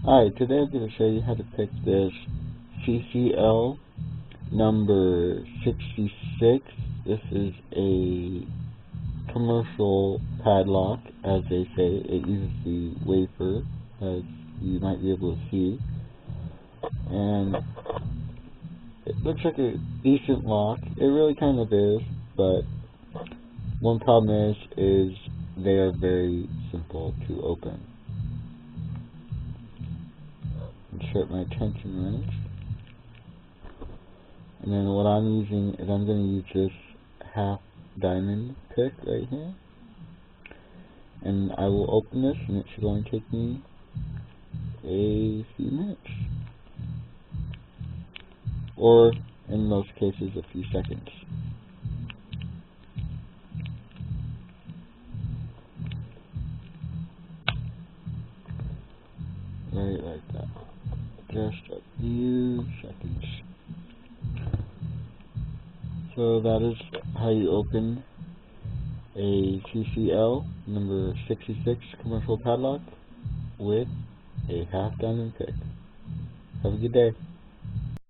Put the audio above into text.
Hi, today I'm going to show you how to pick this CCL number 66. This is a commercial padlock, as they say. It uses the wafer, as you might be able to see. And it looks like a decent lock. It really kind of is, but one problem is they are very simple to open. Insert my tension wrench, and then what I'm using is I'm going to use this half diamond pick right here, and I will open this, and it should only take me a few minutes, or in most cases a few seconds. Right like that. Just a few seconds. So that is how you open a CCL number 66 commercial padlock with a half diamond pick. Have a good day.